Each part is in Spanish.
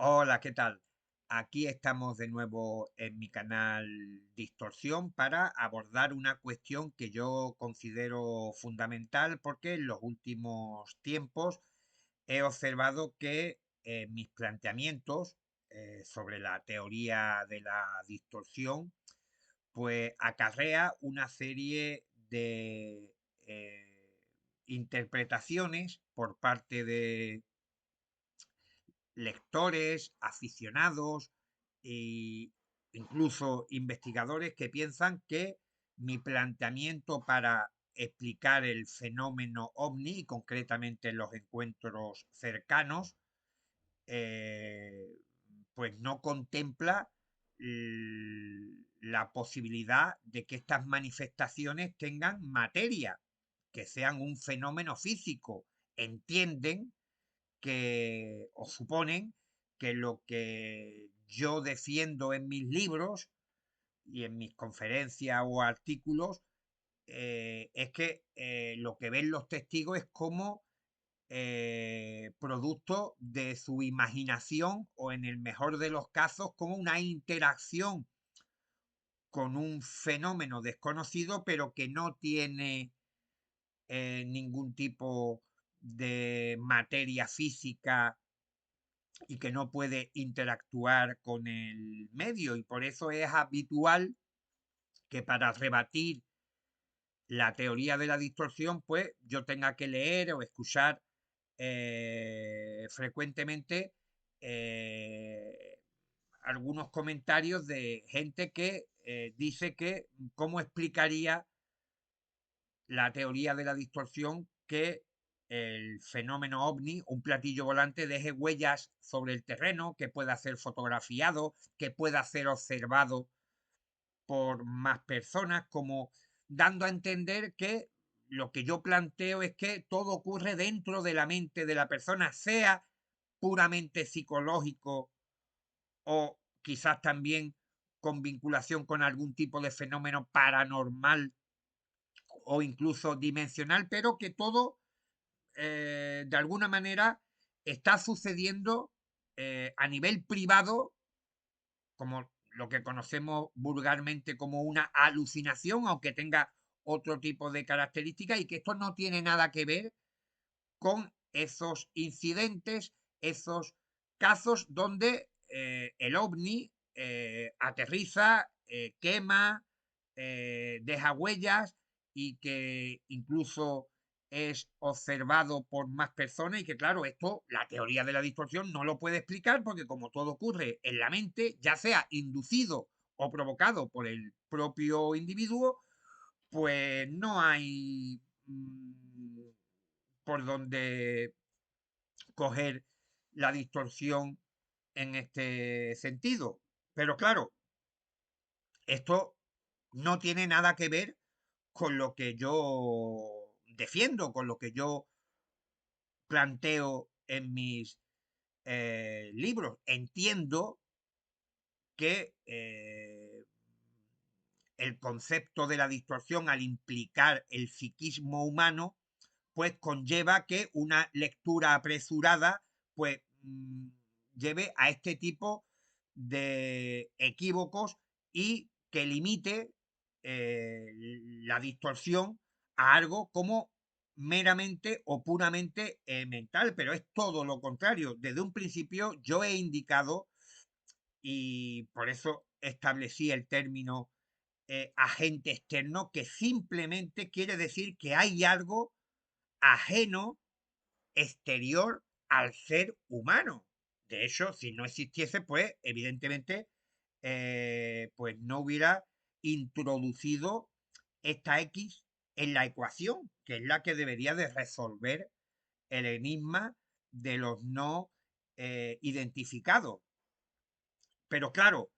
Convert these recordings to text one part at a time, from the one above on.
Hola, ¿qué tal? Aquí estamos de nuevo en mi canal Distorsión para abordar una cuestión que yo considero fundamental porque en los últimos tiempos he observado que mis planteamientos sobre la teoría de la distorsión pues acarrea una serie de interpretaciones por parte de lectores, aficionados e incluso investigadores que piensan que mi planteamiento para explicar el fenómeno ovni y concretamente los encuentros cercanos, eh, pues no contempla la posibilidad de que estas manifestaciones tengan materia, que sean un fenómeno físico. Entienden que o suponen que lo que yo defiendo en mis libros y en mis conferencias o artículos es que lo que ven los testigos es como producto de su imaginación o en el mejor de los casos como una interacción con un fenómeno desconocido pero que no tiene ningún tipo de materia física y que no puede interactuar con el medio. Y por eso es habitual que para rebatir la teoría de la distorsión, pues yo tenga que leer o escuchar frecuentemente eh, algunos comentarios de gente que dice que cómo explicaría la teoría de la distorsión que el fenómeno ovni, un platillo volante, deje huellas sobre el terreno, que pueda ser fotografiado, que pueda ser observado por más personas, como dando a entender que lo que yo planteo es que todo ocurre dentro de la mente de la persona, sea puramente psicológico o quizás también con vinculación con algún tipo de fenómeno paranormal o incluso dimensional, pero que todo de alguna manera está sucediendo a nivel privado, como lo que conocemos vulgarmente como una alucinación, aunque tenga otro tipo de características, y que esto no tiene nada que ver con esos incidentes, esos casos donde el ovni aterriza, quema, deja huellas y que incluso es observado por más personas y que claro, esto la teoría de la distorsión no lo puede explicar porque como todo ocurre en la mente, ya sea inducido o provocado por el propio individuo, pues no hay por donde coger la distorsión en este sentido. Pero claro, esto no tiene nada que ver con lo que yo defiendo, con lo que yo planteo en mis libros. Entiendo que el concepto de la distorsión al implicar el psiquismo humano, pues conlleva que una lectura apresurada, pues lleve a este tipo de equívocos y que limite eh, la distorsión a algo como meramente o puramente mental, pero es todo lo contrario. Desde un principio yo he indicado, y por eso establecí el término agente externo, que simplemente quiere decir que hay algo ajeno, exterior al ser humano. De hecho, si no existiese, pues evidentemente, pues no hubiera introducido esta X en la ecuación, que es la que debería de resolver el enigma de los no identificados. Pero claro,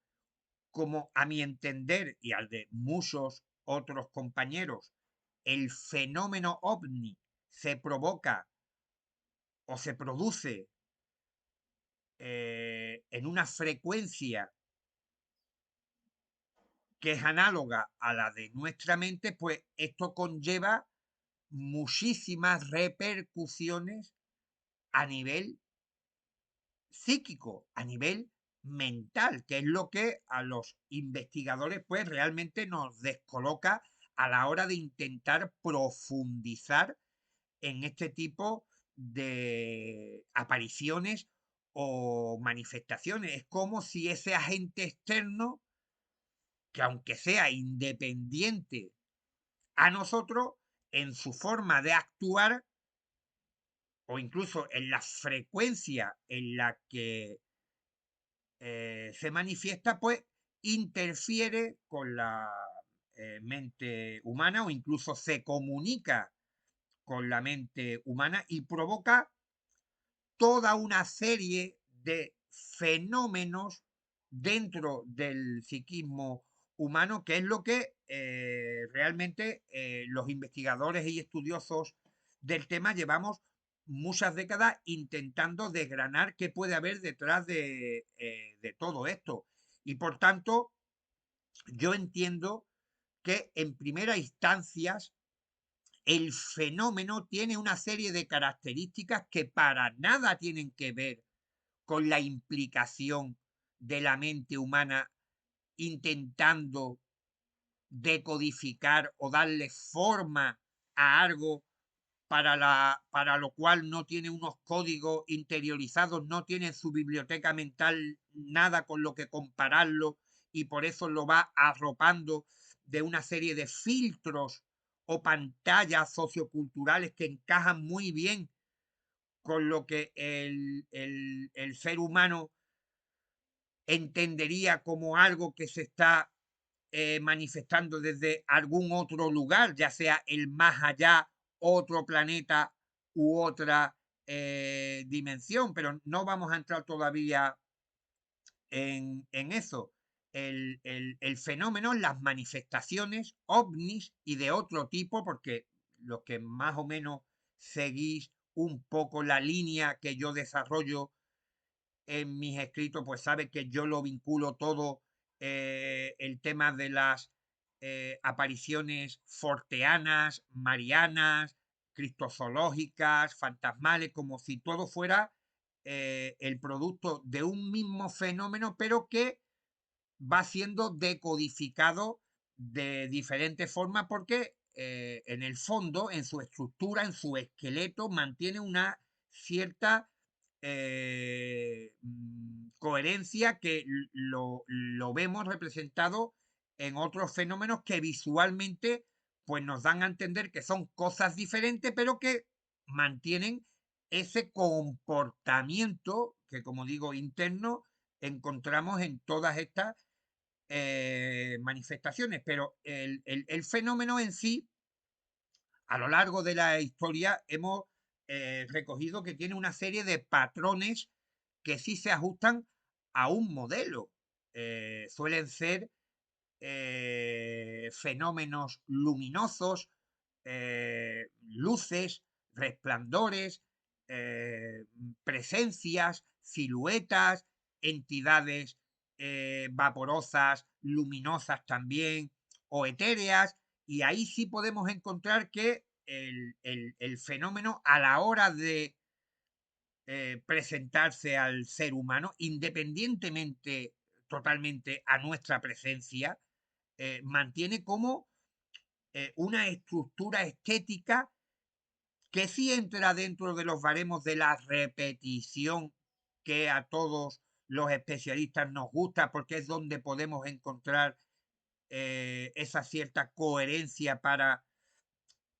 como a mi entender y al de muchos otros compañeros, el fenómeno ovni se provoca o se produce en una frecuencia que es análoga a la de nuestra mente, pues esto conlleva muchísimas repercusiones a nivel psíquico, a nivel mental, que es lo que a los investigadores pues realmente nos descoloca a la hora de intentar profundizar en este tipo de apariciones o manifestaciones. Es como si ese agente externo, que aunque sea independiente a nosotros, en su forma de actuar o incluso en la frecuencia en la que se manifiesta, pues interfiere con la mente humana o incluso se comunica con la mente humana y provoca toda una serie de fenómenos dentro del psiquismo humano, que es lo que realmente los investigadores y estudiosos del tema llevamos muchas décadas intentando desgranar qué puede haber detrás de todo esto. Y por tanto, yo entiendo que en primera instancia el fenómeno tiene una serie de características que para nada tienen que ver con la implicación de la mente humana intentando decodificar o darle forma a algo para lo cual no tiene unos códigos interiorizados, no tiene en su biblioteca mental nada con lo que compararlo y por eso lo va arropando de una serie de filtros o pantallas socioculturales que encajan muy bien con lo que el ser humano entendería como algo que se está manifestando desde algún otro lugar, ya sea el más allá, otro planeta u otra dimensión, pero no vamos a entrar todavía en eso. El fenómeno, las manifestaciones ovnis y de otro tipo, porque los que más o menos seguís un poco la línea que yo desarrollo en mis escritos, pues sabe que yo lo vinculo todo el tema de las apariciones forteanas, marianas, cristozoológicas, fantasmales, como si todo fuera el producto de un mismo fenómeno, pero que va siendo decodificado de diferentes formas porque en el fondo, en su estructura, en su esqueleto, mantiene una cierta coherencia que lo vemos representado en otros fenómenos que visualmente pues nos dan a entender que son cosas diferentes, pero que mantienen ese comportamiento que, como digo, interno, encontramos en todas estas manifestaciones, pero el fenómeno en sí, a lo largo de la historia, hemos recogido que tiene una serie de patrones que sí se ajustan a un modelo. Suelen ser fenómenos luminosos, luces, resplandores, presencias, siluetas, entidades vaporosas, luminosas también, o etéreas, y ahí sí podemos encontrar que el fenómeno a la hora de presentarse al ser humano, independientemente totalmente a nuestra presencia, mantiene como una estructura estética que sí entra dentro de los baremos de la repetición que a todos los especialistas nos gusta porque es donde podemos encontrar esa cierta coherencia para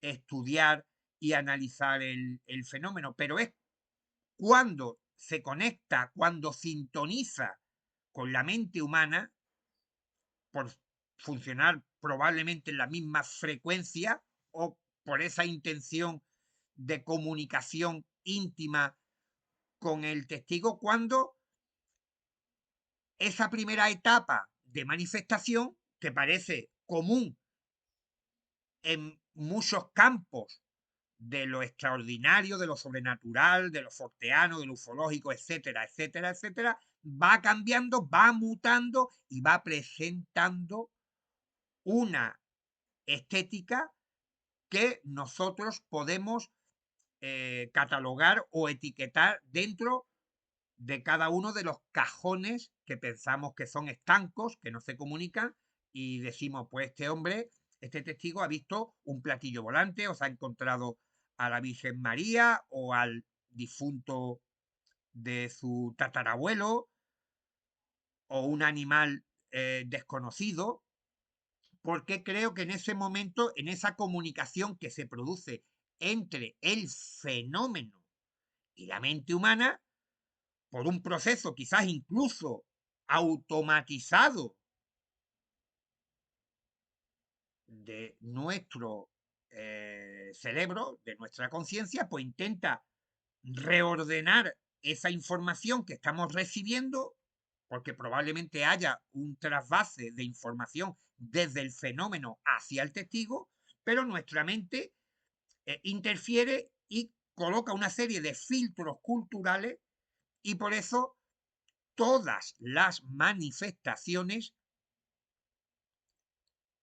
estudiar y analizar el fenómeno, pero es cuando se conecta, cuando sintoniza con la mente humana, por funcionar probablemente en la misma frecuencia o por esa intención de comunicación íntima con el testigo, cuando esa primera etapa de manifestación, que parece común en muchos campos de lo extraordinario, de lo sobrenatural, de lo forteano, de lo ufológico, etcétera, etcétera, etcétera, va cambiando, va mutando y va presentando una estética que nosotros podemos catalogar o etiquetar dentro de cada uno de los cajones que pensamos que son estancos, que no se comunican, y decimos, pues este hombre, este testigo ha visto un platillo volante, o se ha encontrado a la Virgen María o al difunto de su tatarabuelo o un animal desconocido, porque creo que en ese momento, en esa comunicación que se produce entre el fenómeno y la mente humana, por un proceso quizás incluso automatizado de nuestro cerebro, de nuestra conciencia, pues intenta reordenar esa información que estamos recibiendo, porque probablemente haya un trasvase de información desde el fenómeno hacia el testigo, pero nuestra mente interfiere y coloca una serie de filtros culturales y por eso todas las manifestaciones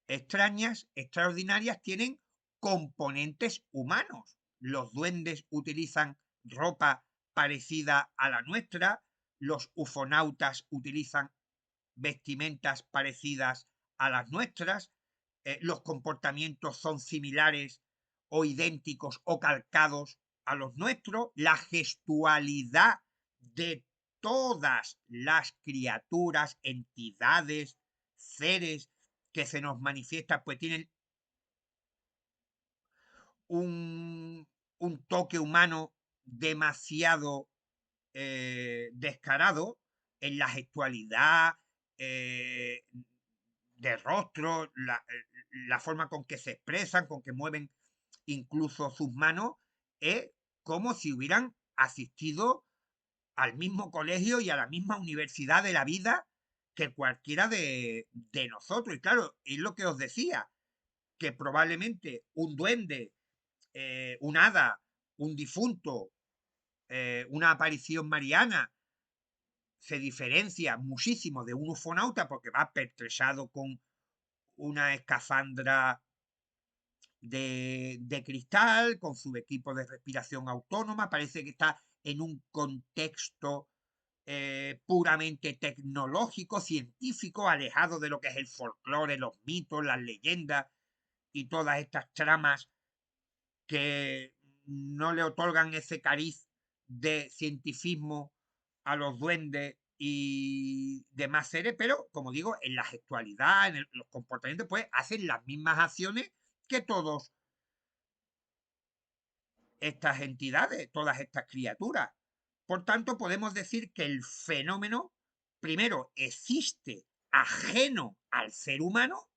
extrañas, extraordinarias, tienen componentes humanos. Los duendes utilizan ropa parecida a la nuestra, los ufonautas utilizan vestimentas parecidas a las nuestras, los comportamientos son similares o idénticos o calcados a los nuestros, la gestualidad de todas las criaturas, entidades, seres que se nos manifiestan, pues tienen un, un toque humano demasiado descarado en la gestualidad, eh, de rostro, la forma con que se expresan, con que mueven incluso sus manos, es como si hubieran asistido al mismo colegio y a la misma universidad de la vida que cualquiera de nosotros. Y claro, es lo que os decía, que probablemente un duende, un hada, un difunto, una aparición mariana, se diferencia muchísimo de un ufonauta porque va pertrechado con una escafandra de cristal, con su equipo de respiración autónoma, parece que está en un contexto puramente tecnológico, científico, alejado de lo que es el folclore, los mitos, las leyendas y todas estas tramas que no le otorgan ese cariz de cientifismo a los duendes y demás seres, pero como digo, en la gestualidad, en los comportamientos, pues hacen las mismas acciones que todas estas entidades, todas estas criaturas. Por tanto, podemos decir que el fenómeno, primero, existe ajeno al ser humano,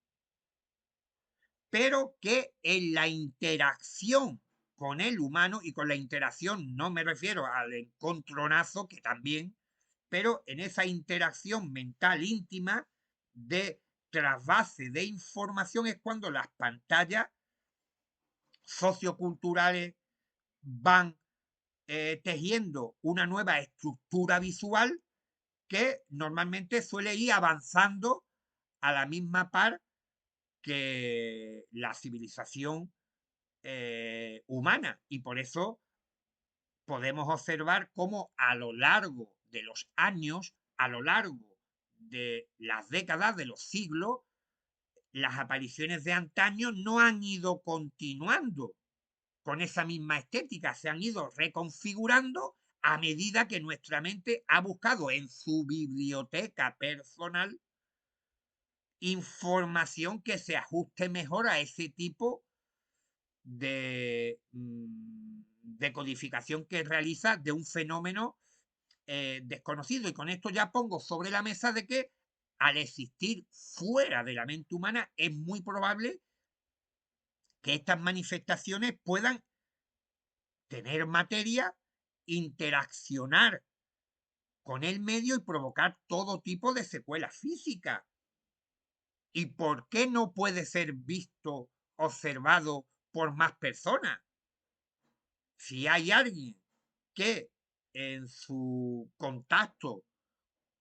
pero que en la interacción con el humano, y con la interacción no me refiero al encontronazo, que también, pero en esa interacción mental íntima de trasvase de información es cuando las pantallas socioculturales van tejiendo una nueva estructura visual que normalmente suele ir avanzando a la misma par que la civilización humana. Y por eso podemos observar cómo a lo largo de los años, a lo largo de las décadas, de los siglos, las apariciones de antaño no han ido continuando con esa misma estética, se han ido reconfigurando a medida que nuestra mente ha buscado en su biblioteca personal información que se ajuste mejor a ese tipo de codificación que realiza de un fenómeno desconocido. Y con esto ya pongo sobre la mesa de que al existir fuera de la mente humana es muy probable que estas manifestaciones puedan tener materia, interaccionar con el medio y provocar todo tipo de secuelas físicas. ¿Y por qué no puede ser visto, observado por más personas? Si hay alguien que en su contacto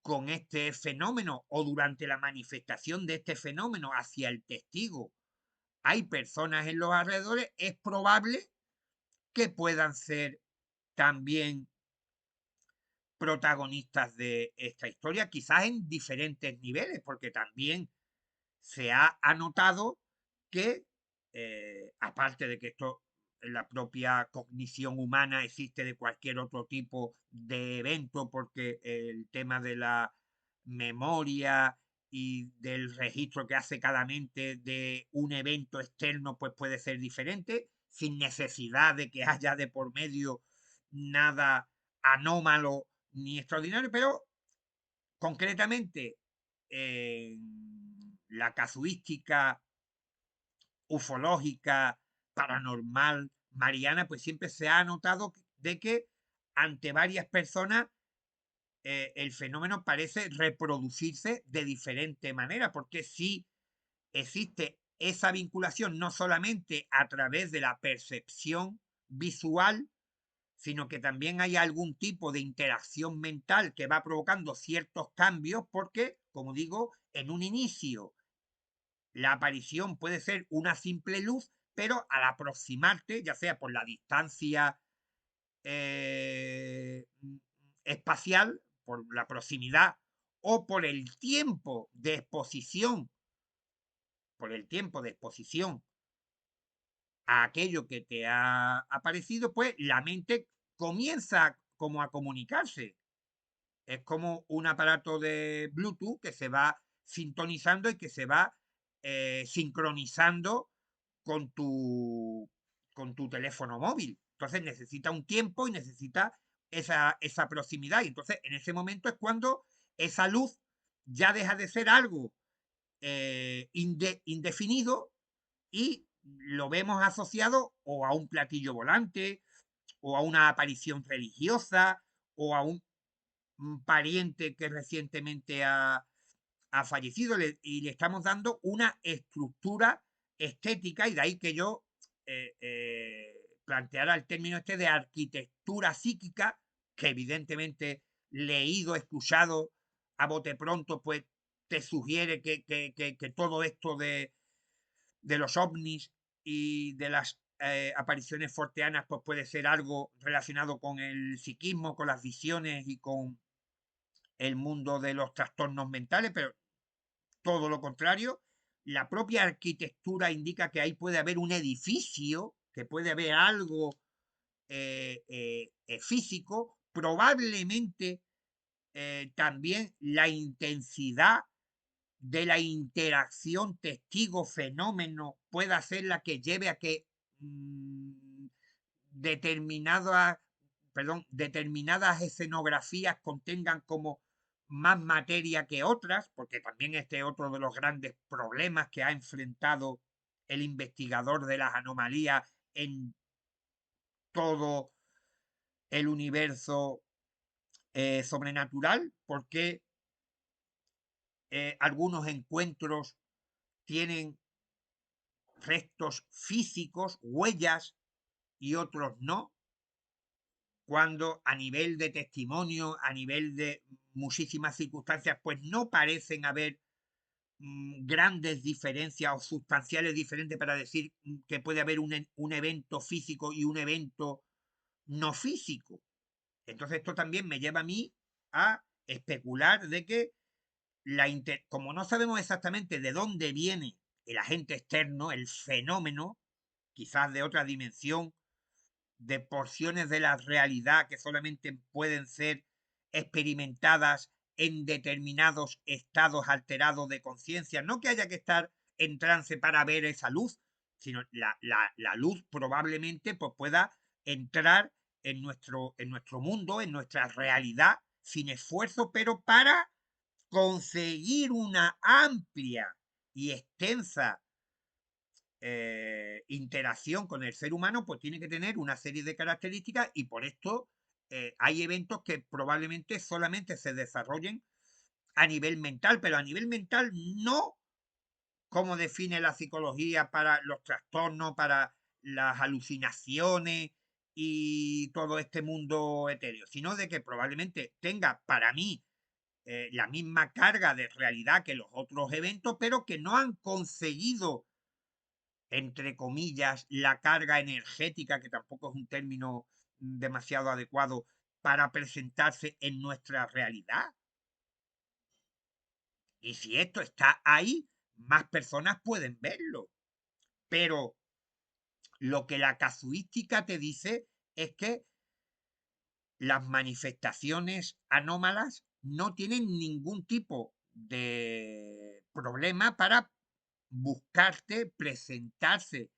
con este fenómeno o durante la manifestación de este fenómeno hacia el testigo hay personas en los alrededores, es probable que puedan ser también protagonistas de esta historia, quizás en diferentes niveles, porque también se ha anotado que, aparte de que esto, la propia cognición humana existe de cualquier otro tipo de evento, porque el tema de la memoria y del registro que hace cada mente de un evento externo, pues puede ser diferente, sin necesidad de que haya de por medio nada anómalo ni extraordinario, pero concretamente la casuística ufológica, paranormal, mariana, pues siempre se ha notado de que ante varias personas el fenómeno parece reproducirse de diferente manera, porque sí existe esa vinculación no solamente a través de la percepción visual, sino que también hay algún tipo de interacción mental que va provocando ciertos cambios, porque, como digo, en un inicio la aparición puede ser una simple luz, pero al aproximarte, ya sea por la distancia eh, espacial, por la proximidad o por el tiempo de exposición a aquello que te ha aparecido, pues la mente comienza como a comunicarse. Es como un aparato de Bluetooth que se va sintonizando y que se va sincronizando con tu, con tu teléfono móvil. Entonces necesita un tiempo y necesita esa proximidad. Y entonces en ese momento es cuando esa luz ya deja de ser algo indefinido y lo vemos asociado o a un platillo volante, o a una aparición religiosa, o a un pariente que recientemente ha fallecido, y le estamos dando una estructura estética, y de ahí que yo planteara el término este de arquitectura psíquica, que evidentemente leído, escuchado a bote pronto, pues te sugiere que todo esto de los ovnis y de las apariciones forteanas, pues puede ser algo relacionado con el psiquismo, con las visiones y con el mundo de los trastornos mentales, pero todo lo contrario. La propia arquitectura indica que ahí puede haber un edificio, que puede haber algo físico, probablemente también la intensidad de la interacción testigo-fenómeno pueda ser la que lleve a que mm, determinada, determinadas escenografías contengan como más materia que otras, porque también este es otro de los grandes problemas que ha enfrentado el investigador de las anomalías en todo el universo sobrenatural, porque algunos encuentros tienen restos físicos, huellas, y otros no, cuando a nivel de testimonio, a nivel de muchísimas circunstancias, pues no parecen haber grandes diferencias o sustanciales diferentes para decir que puede haber un evento físico y un evento no físico. Entonces esto también me lleva a mí a especular de que como no sabemos exactamente de dónde viene el agente externo, el fenómeno, quizás de otra dimensión, de porciones de la realidad que solamente pueden ser experimentadas en determinados estados alterados de conciencia. No que haya que estar en trance para ver esa luz, sino la luz probablemente pues, pueda entrar en nuestro mundo, en nuestra realidad, sin esfuerzo, pero para conseguir una amplia y extensa interacción con el ser humano, pues tiene que tener una serie de características, y por esto hay eventos que probablemente solamente se desarrollen a nivel mental, pero a nivel mental no como define la psicología para los trastornos, para las alucinaciones y todo este mundo etéreo, sino de que probablemente tenga para mí la misma carga de realidad que los otros eventos, pero que no han conseguido, entre comillas, la carga energética, que tampoco es un término demasiado adecuado, para presentarse en nuestra realidad. Y si esto está ahí, más personas pueden verlo. Pero lo que la casuística te dice es que las manifestaciones anómalas no tienen ningún tipo de problema para buscarte, presentarse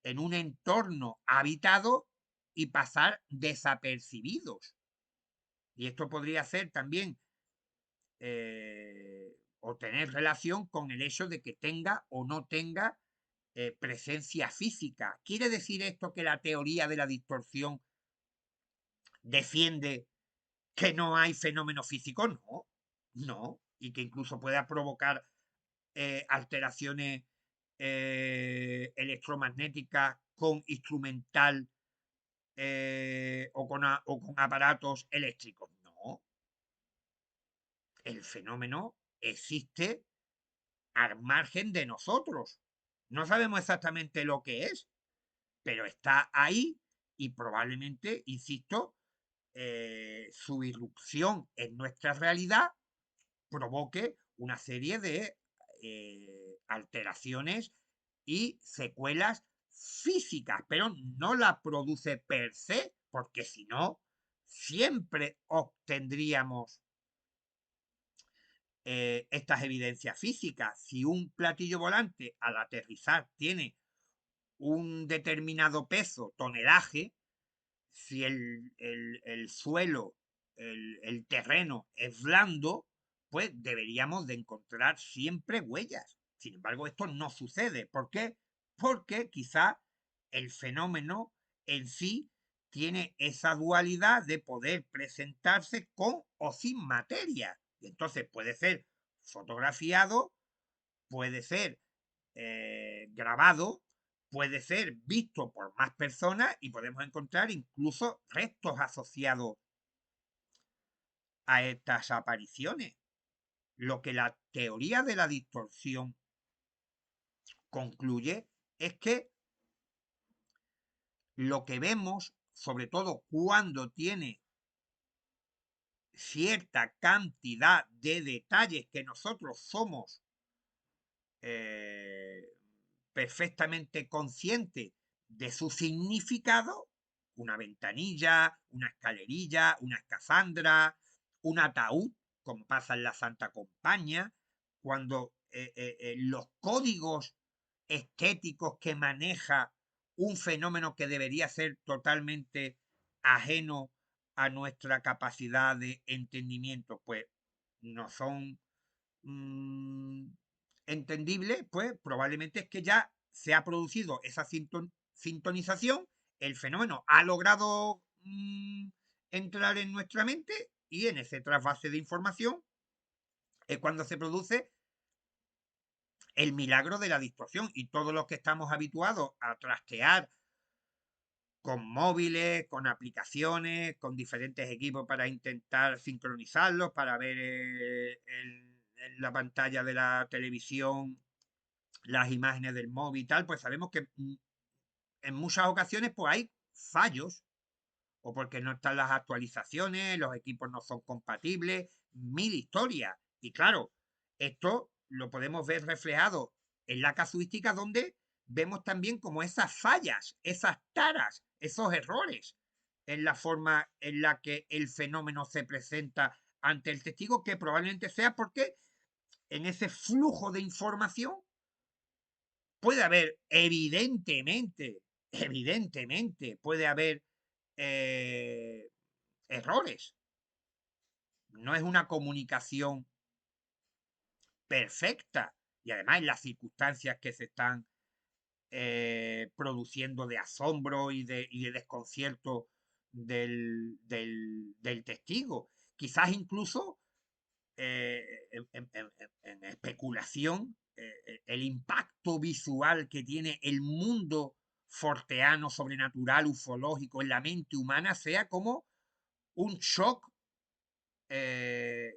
en un entorno habitado y pasar desapercibidos. Y esto podría ser también o tener relación con el hecho de que tenga o no tenga presencia física. ¿Quiere decir esto que la teoría de la distorsión defiende que no hay fenómeno físico? No, no. Y que incluso pueda provocar alteraciones electromagnéticas con instrumental o con aparatos eléctricos. No, el fenómeno existe al margen de nosotros. No sabemos exactamente lo que es, pero está ahí y probablemente, insisto, su irrupción en nuestra realidad provoque una serie de alteraciones y secuelas físicas, pero no la produce per se, porque si no, siempre obtendríamos estas evidencias físicas. Si un platillo volante al aterrizar tiene un determinado peso, tonelaje, si el suelo, el terreno es blando, pues deberíamos de encontrar siempre huellas. Sin embargo, esto no sucede. ¿Por qué? Porque quizá el fenómeno en sí tiene esa dualidad de poder presentarse con o sin materia. Y entonces puede ser fotografiado, puede ser grabado, puede ser visto por más personas y podemos encontrar incluso restos asociados a estas apariciones. Lo que la teoría de la distorsión concluye es que lo que vemos, sobre todo cuando tiene cierta cantidad de detalles que nosotros somos eh, perfectamente conscientes de su significado, una ventanilla, una escalerilla, una escafandra, un ataúd, como pasa en la Santa Compañía, cuando los códigos estéticos que maneja un fenómeno que debería ser totalmente ajeno a nuestra capacidad de entendimiento, pues no son mm, entendible, pues probablemente es que ya se ha producido esa sintonización, el fenómeno ha logrado entrar en nuestra mente y en ese trasvase de información es cuando se produce el milagro de la distorsión y todos los que estamos habituados a trastear con móviles, con aplicaciones, con diferentes equipos para intentar sincronizarlos, para ver en la pantalla de la televisión las imágenes del móvil y tal, pues sabemos que en muchas ocasiones pues hay fallos, o porque no están las actualizaciones, los equipos no son compatibles, mil historias. Y claro, esto lo podemos ver reflejado en la casuística donde vemos también como esas fallas, esas taras, esos errores en la forma en la que el fenómeno se presenta ante el testigo, que probablemente sea porque en ese flujo de información puede haber, evidentemente, puede haber eh, errores. No es una comunicación perfecta. Y además en las circunstancias que se están produciendo de asombro y de desconcierto del testigo. Quizás incluso en especulación, el impacto visual que tiene el mundo forteano, sobrenatural, ufológico en la mente humana sea como un shock eh,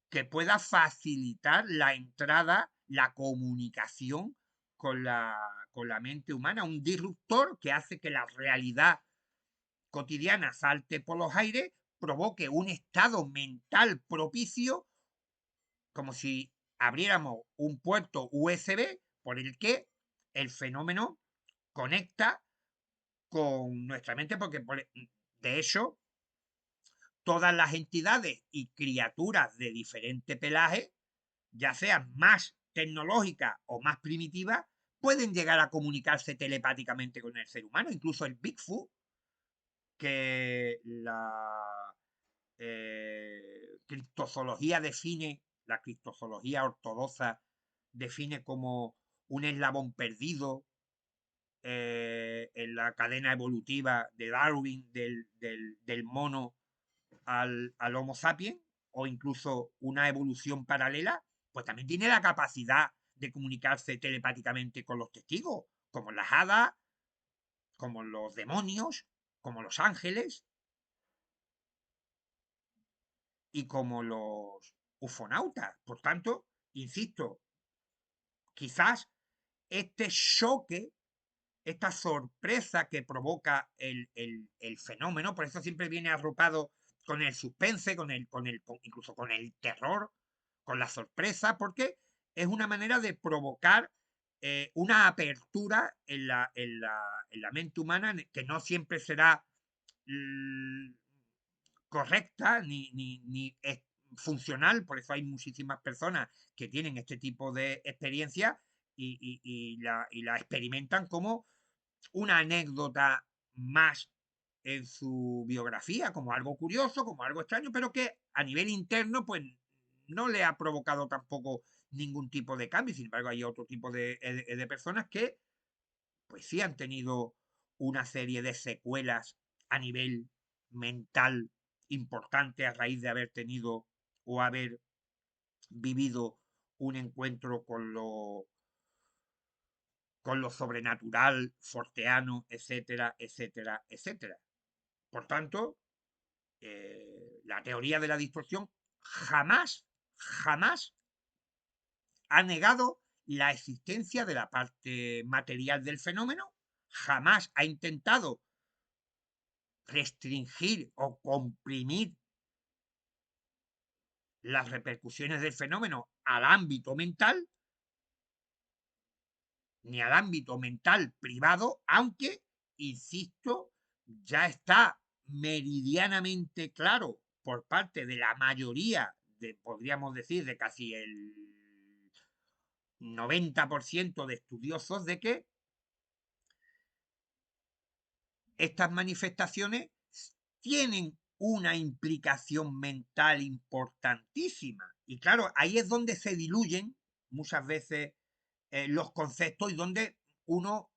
que pueda facilitar la entrada, la comunicación con la mente humana, un disruptor que hace que la realidad cotidiana salte por los aires, provoque un estado mental propicio, como si abriéramos un puerto USB por el que el fenómeno conecta con nuestra mente, porque de hecho todas las entidades y criaturas de diferente pelaje, ya sean más tecnológicas o más primitivas, pueden llegar a comunicarse telepáticamente con el ser humano. Incluso el Bigfoot, que criptozoología define, la criptozoología ortodoxa define como un eslabón perdido en la cadena evolutiva de Darwin del mono al Homo sapiens, o incluso una evolución paralela, pues también tiene la capacidad de comunicarse telepáticamente con los testigos, como las hadas, como los demonios, como los ángeles y como los ufonautas. Por tanto, insisto, quizás este choque, esta sorpresa que provoca el fenómeno, por eso siempre viene arropado con el suspense, incluso con el terror, con la sorpresa, porque es una manera de provocar una apertura en la mente humana que no siempre será mm, correcta ni es funcional, por eso hay muchísimas personas que tienen este tipo de experiencia y la experimentan como una anécdota más en su biografía, como algo curioso, como algo extraño, pero que a nivel interno, pues no le ha provocado tampoco ningún tipo de cambio. Sin embargo, hay otro tipo de personas que, pues sí han tenido una serie de secuelas a nivel mental importante a raíz de haber tenido o haber vivido un encuentro con lo sobrenatural, forteano, etcétera, etcétera, etcétera. Por tanto, la teoría de la distorsión jamás, jamás ha negado la existencia de la parte material del fenómeno, jamás ha intentado restringir o comprimir las repercusiones del fenómeno al ámbito mental, ni al ámbito mental privado, aunque, insisto, ya está meridianamente claro por parte de la mayoría, podríamos decir, de casi el 90% de estudiosos, de que estas manifestaciones tienen una implicación mental importantísima. Y claro, ahí es donde se diluyen muchas veces los conceptos y donde uno,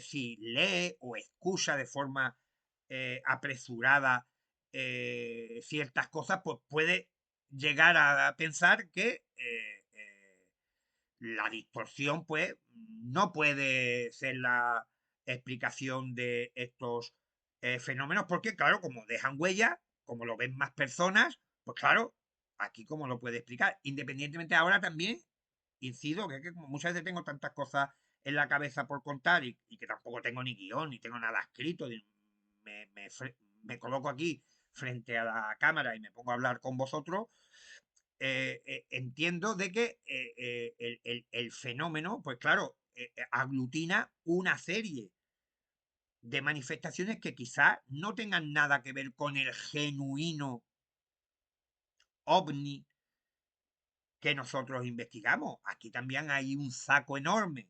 si lee o escucha de forma apresurada ciertas cosas, pues puede llegar a pensar que la distorsión, pues, no puede ser la explicación de estos fenómenos, porque, claro, como dejan huella, como lo ven más personas, pues claro, aquí como lo puede explicar. Independientemente ahora también incido que como muchas veces tengo tantas cosas en la cabeza por contar y que tampoco tengo ni guión, ni tengo nada escrito, me coloco aquí frente a la cámara y me pongo a hablar con vosotros, entiendo de que el fenómeno, pues claro, aglutina una serie de manifestaciones que quizás no tengan nada que ver con el genuino ovni que nosotros investigamos. Aquí también hay un saco enorme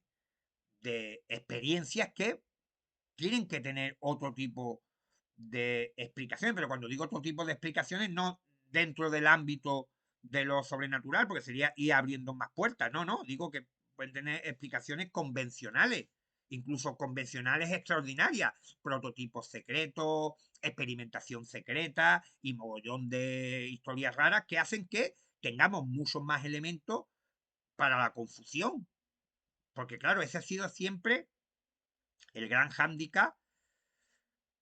de experiencias que tienen que tener otro tipo de explicaciones, pero cuando digo otro tipo de explicaciones, no dentro del ámbito de lo sobrenatural, porque sería ir abriendo más puertas, no, digo que pueden tener explicaciones convencionales, incluso convencionales extraordinarias, prototipos secretos, experimentación secreta y mogollón de historias raras que hacen que tengamos muchos más elementos para la confusión, porque claro, ese ha sido siempre el gran hándicap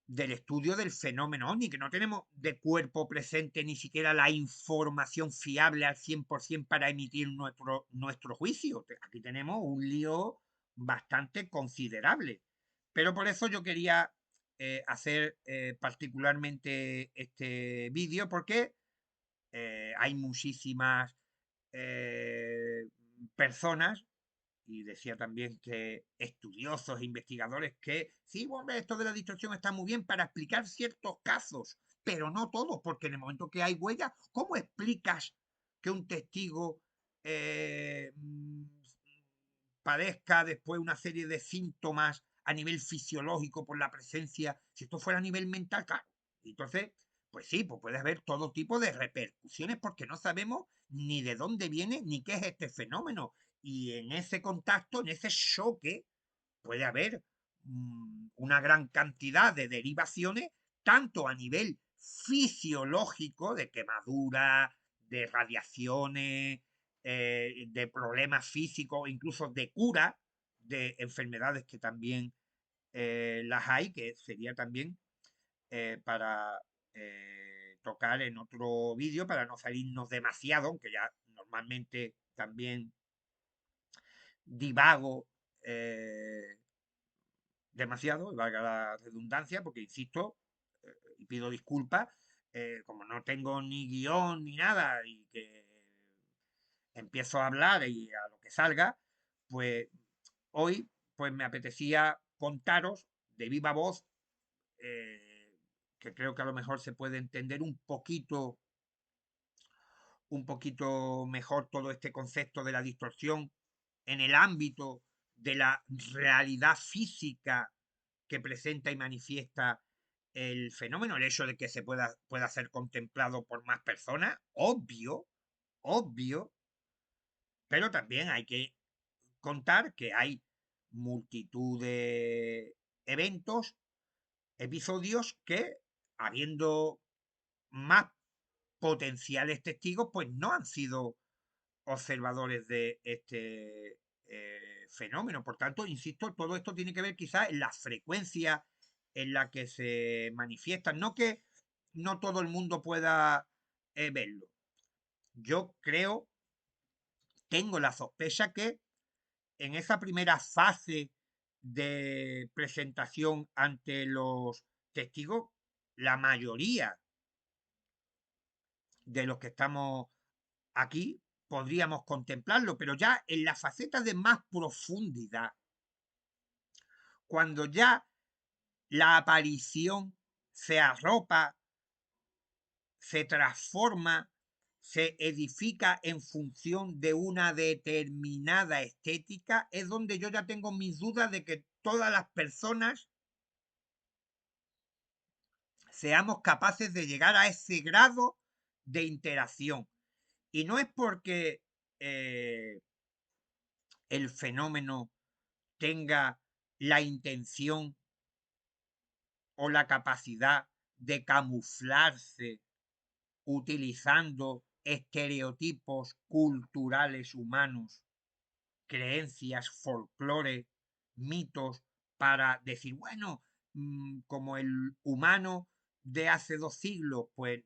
del estudio del fenómeno ovni, que no tenemos de cuerpo presente ni siquiera la información fiable al 100% para emitir nuestro juicio. Aquí tenemos un lío bastante considerable. Pero por eso yo quería hacer particularmente este vídeo porque hay muchísimas personas, y decía también que estudiosos, investigadores, que sí, hombre, esto de la distorsión está muy bien para explicar ciertos casos, pero no todos, porque en el momento que hay huella, ¿cómo explicas que un testigo eh, mm, padezca después una serie de síntomas a nivel fisiológico por la presencia? Si esto fuera a nivel mental, claro. Entonces, pues sí, pues puede haber todo tipo de repercusiones porque no sabemos ni de dónde viene ni qué es este fenómeno. Y en ese contacto, en ese choque, puede haber una gran cantidad de derivaciones, tanto a nivel fisiológico, de quemadura, de radiaciones, de problemas físicos, incluso de cura de enfermedades que también las hay, que sería también para tocar en otro vídeo, para no salirnos demasiado, aunque ya normalmente también divago demasiado, valga la redundancia, porque insisto, y pido disculpas, como no tengo ni guión ni nada, y que empiezo a hablar y a lo que salga, pues hoy pues me apetecía contaros de viva voz, eh, que creo que a lo mejor se puede entender un poquito mejor todo este concepto de la distorsión en el ámbito de la realidad física que presenta y manifiesta el fenómeno, el hecho de que pueda ser contemplado por más personas, obvio, obvio, pero también hay que contar que hay multitud de eventos, episodios que, habiendo más potenciales testigos, pues no han sido observadores de este fenómeno. Por tanto, insisto, todo esto tiene que ver quizás en la frecuencia en la que se manifiestan. No que no todo el mundo pueda verlo. Yo creo, tengo la sospecha que en esa primera fase de presentación ante los testigos, la mayoría de los que estamos aquí podríamos contemplarlo, pero ya en la faceta de más profundidad, cuando ya la aparición se arropa, se transforma, se edifica en función de una determinada estética, es donde yo ya tengo mis dudas de que todas las personas seamos capaces de llegar a ese grado de interacción. Y no es porque el fenómeno tenga la intención o la capacidad de camuflarse utilizando estereotipos culturales humanos, creencias, folclore, mitos, para decir, bueno, como el humano de hace 2 siglos, pues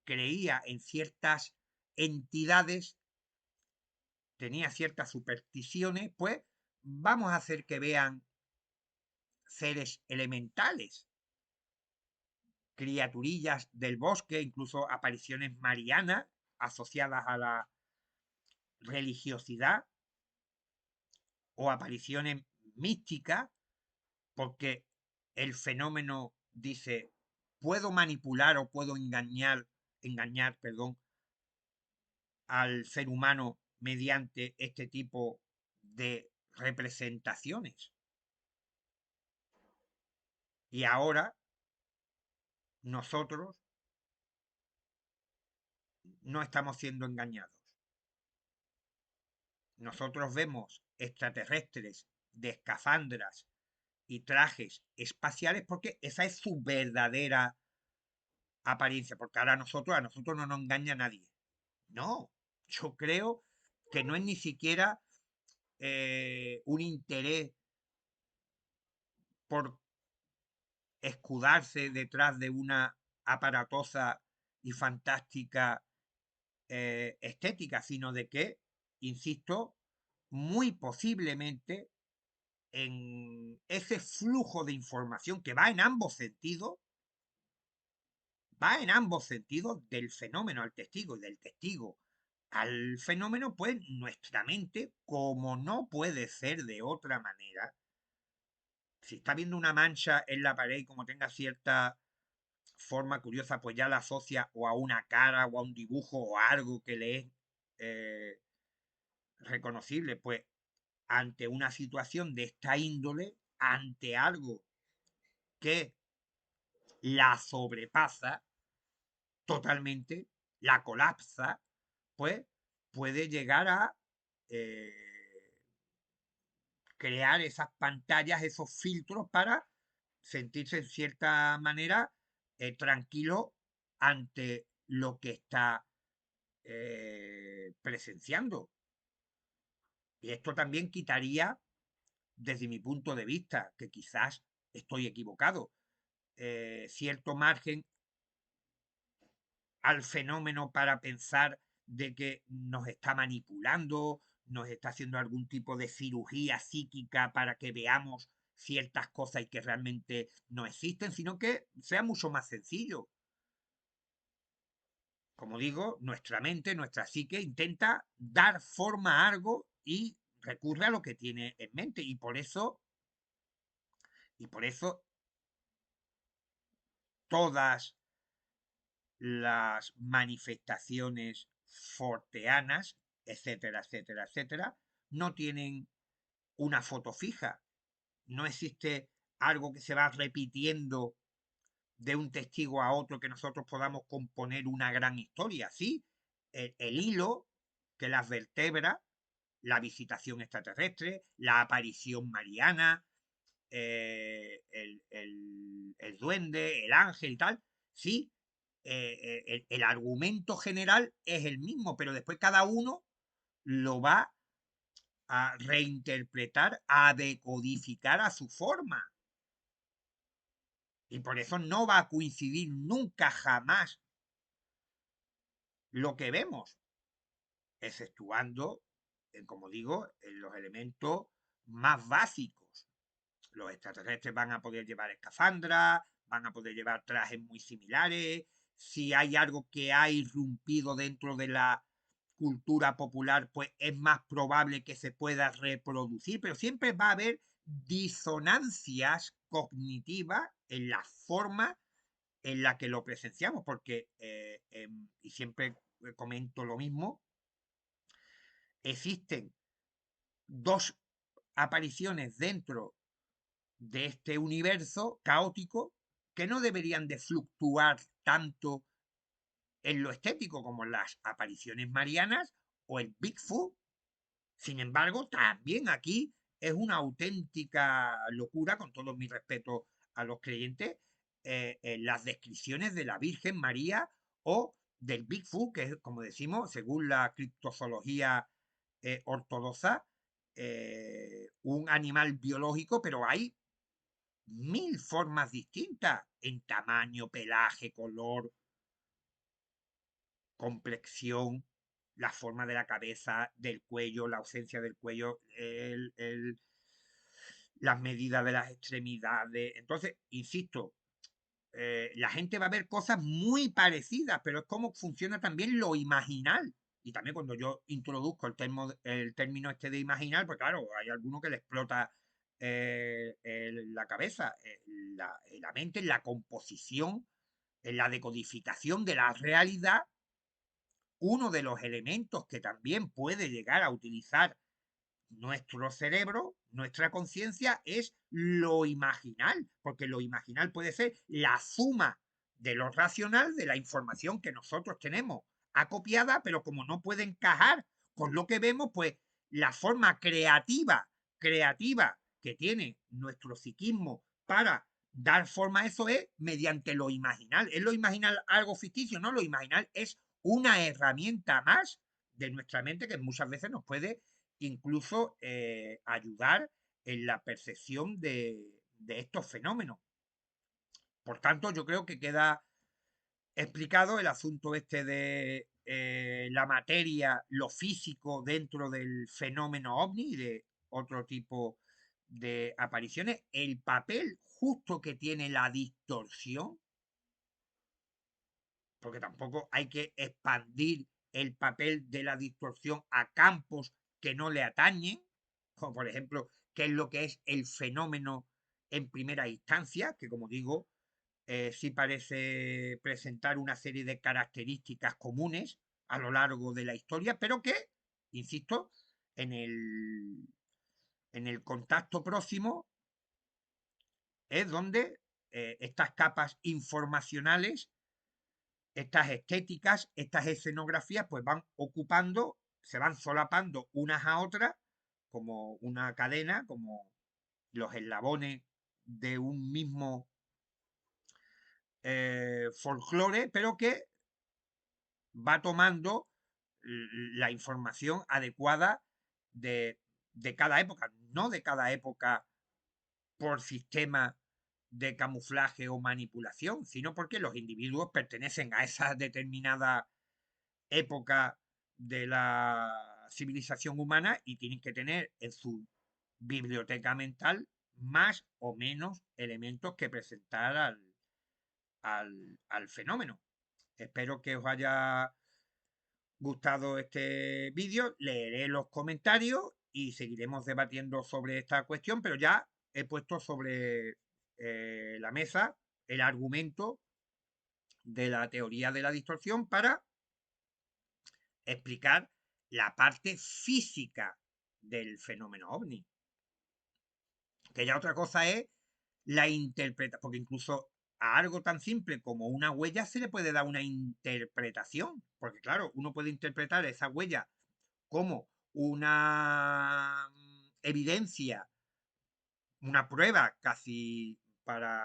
creía en ciertas entidades, tenía ciertas supersticiones, pues vamos a hacer que vean seres elementales, criaturillas del bosque, incluso apariciones marianas asociadas a la religiosidad o apariciones místicas, porque el fenómeno dice, puedo manipular o puedo engañar, perdón, al ser humano mediante este tipo de representaciones. Y ahora nosotros no estamos siendo engañados. Nosotros vemos extraterrestres de escafandras y trajes espaciales porque esa es su verdadera apariencia, porque ahora a nosotros no nos engaña nadie. No, yo creo que no es ni siquiera un interés por escudarse detrás de una aparatosa y fantástica estética, sino de que, insisto, muy posiblemente en ese flujo de información que va en ambos sentidos del fenómeno al testigo y del testigo al fenómeno, pues nuestra mente, como no puede ser de otra manera, si está viendo una mancha en la pared y como tenga cierta forma curiosa, pues ya la asocia o a una cara o a un dibujo o a algo que le es eh, reconocible, pues ante una situación de esta índole, ante algo que la sobrepasa totalmente, la colapsa, pues puede llegar a eh, crear esas pantallas, esos filtros para sentirse en cierta manera tranquilo ante lo que está presenciando. Y esto también quitaría, desde mi punto de vista, que quizás estoy equivocado, cierto margen al fenómeno para pensar de que nos está manipulando, nos está haciendo algún tipo de cirugía psíquica para que veamos ciertas cosas y que realmente no existen, sino que sea mucho más sencillo. Como digo, nuestra mente, nuestra psique intenta dar forma a algo y recurre a lo que tiene en mente. Y por eso todas las manifestaciones forteanas, etcétera, etcétera, etcétera, no tienen una foto fija. No existe algo que se va repitiendo de un testigo a otro que nosotros podamos componer una gran historia. Sí, el hilo que las vertebra, la visitación extraterrestre, la aparición mariana, el duende, el ángel y tal, sí, el argumento general es el mismo, pero después cada uno lo va a reinterpretar, a decodificar a su forma. Y por eso no va a coincidir nunca jamás lo que vemos, exceptuando, como digo, en los elementos más básicos. Los extraterrestres van a poder llevar escafandras, van a poder llevar trajes muy similares. Si hay algo que ha irrumpido dentro de la cultura popular, pues es más probable que se pueda reproducir, pero siempre va a haber disonancias cognitivas en la forma en la que lo presenciamos, porque, y siempre comento lo mismo, existen dos apariciones dentro de este universo caótico que no deberían de fluctuar tanto en lo estético como las apariciones marianas o el Bigfoot. Sin embargo, también aquí es una auténtica locura, con todo mi respeto a los creyentes, las descripciones de la Virgen María o del Bigfoot, que es, como decimos, según la criptozoología ortodoxa, un animal biológico, pero hay mil formas distintas en tamaño, pelaje, color, complexión, la forma de la cabeza, del cuello, la ausencia del cuello, las medidas de las extremidades. Entonces, insisto, la gente va a ver cosas muy parecidas, pero es como funciona también lo imaginal. Y también cuando yo introduzco el término este de imaginal, pues claro, hay alguno que le explota la cabeza, la mente, en la composición, en la decodificación de la realidad. Uno de los elementos que también puede llegar a utilizar nuestro cerebro, nuestra conciencia, es lo imaginal, porque lo imaginal puede ser la suma de lo racional de la información que nosotros tenemos acopiada, pero como no puede encajar con lo que vemos, pues la forma creativa que tiene nuestro psiquismo para dar forma a eso es mediante lo imaginal. ¿Es lo imaginal algo ficticio? No, lo imaginal es una herramienta más de nuestra mente que muchas veces nos puede incluso ayudar en la percepción de estos fenómenos. Por tanto, yo creo que queda explicado el asunto este de la materia, lo físico dentro del fenómeno ovni y de otro tipo de apariciones, el papel justo que tiene la distorsión, porque tampoco hay que expandir el papel de la distorsión a campos que no le atañen, como por ejemplo, qué es lo que es el fenómeno en primera instancia, que como digo, sí parece presentar una serie de características comunes a lo largo de la historia, pero que, insisto, en el contacto próximo es donde estas capas informacionales, estas estéticas, estas escenografías, pues van ocupando, se van solapando unas a otras como una cadena, como los eslabones de un mismo folclore, pero que va tomando la información adecuada de, de cada época, no de cada época por sistema de camuflaje o manipulación, sino porque los individuos pertenecen a esa determinada época de la civilización humana y tienen que tener en su biblioteca mental más o menos elementos que presentar al fenómeno. Espero que os haya gustado este vídeo, leeré los comentarios y seguiremos debatiendo sobre esta cuestión, pero ya he puesto sobre la mesa el argumento de la teoría de la distorsión para explicar la parte física del fenómeno ovni. Que ya otra cosa es la interpretación, porque incluso a algo tan simple como una huella se le puede dar una interpretación, porque claro, uno puede interpretar esa huella como una evidencia, una prueba casi para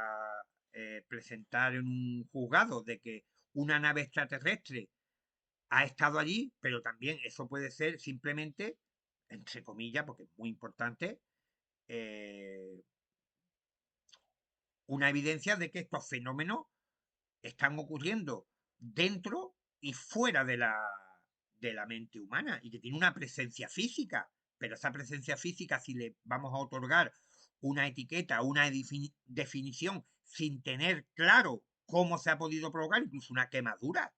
presentar en un juzgado de que una nave extraterrestre ha estado allí, pero también eso puede ser simplemente, entre comillas, porque es muy importante, eh, una evidencia de que estos fenómenos están ocurriendo dentro y fuera de la mente humana y que tiene una presencia física, pero esa presencia física, si le vamos a otorgar una etiqueta, una definición sin tener claro cómo se ha podido provocar, incluso una quemadura,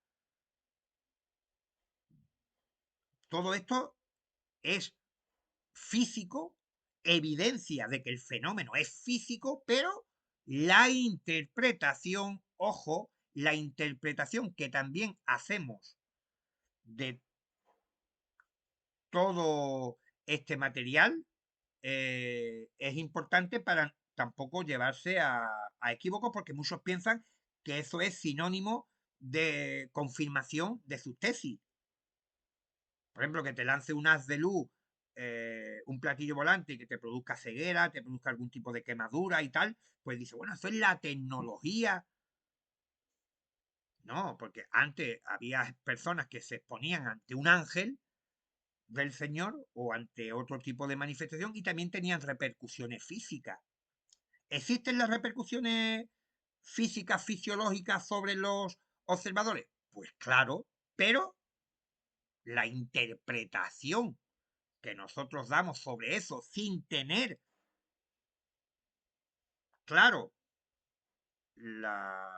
todo esto es físico, evidencia de que el fenómeno es físico, pero la interpretación, ojo, la interpretación que también hacemos de todo este material es importante para tampoco llevarse a equívocos, porque muchos piensan que eso es sinónimo de confirmación de sus tesis. Por ejemplo, que te lance un haz de luz, un platillo volante y que te produzca ceguera, te produzca algún tipo de quemadura y tal, pues dice, bueno, eso es la tecnología. No, porque antes había personas que se exponían ante un ángel del Señor o ante otro tipo de manifestación y también tenían repercusiones físicas. ¿Existen las repercusiones físicas, fisiológicas sobre los observadores? Pues claro, pero la interpretación que nosotros damos sobre eso sin tener claro la,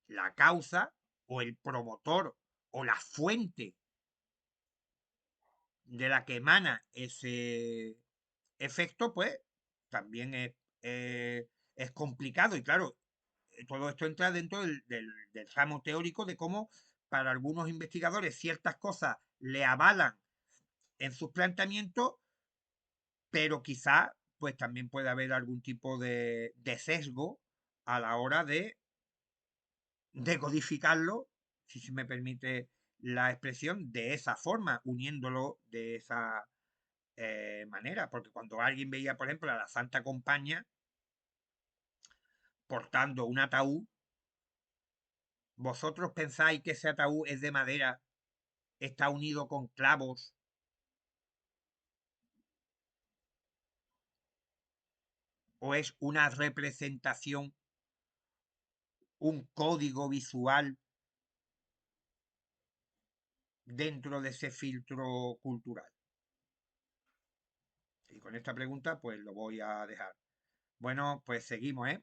la causa o el promotor o la fuente de la que emana ese efecto, pues también es complicado. Y claro, todo esto entra dentro del ramo teórico de cómo para algunos investigadores ciertas cosas le avalan en sus planteamientos, pero quizá pues también puede haber algún tipo de sesgo a la hora de codificarlo, si se me permite la expresión, de esa forma, uniéndolo de esa manera. Porque cuando alguien veía, por ejemplo, a la Santa Compañía portando un ataúd, ¿vosotros pensáis que ese ataúd es de madera, está unido con clavos o es una representación, un código visual dentro de ese filtro cultural? Y con esta pregunta, pues lo voy a dejar. Bueno, pues seguimos, ¿eh?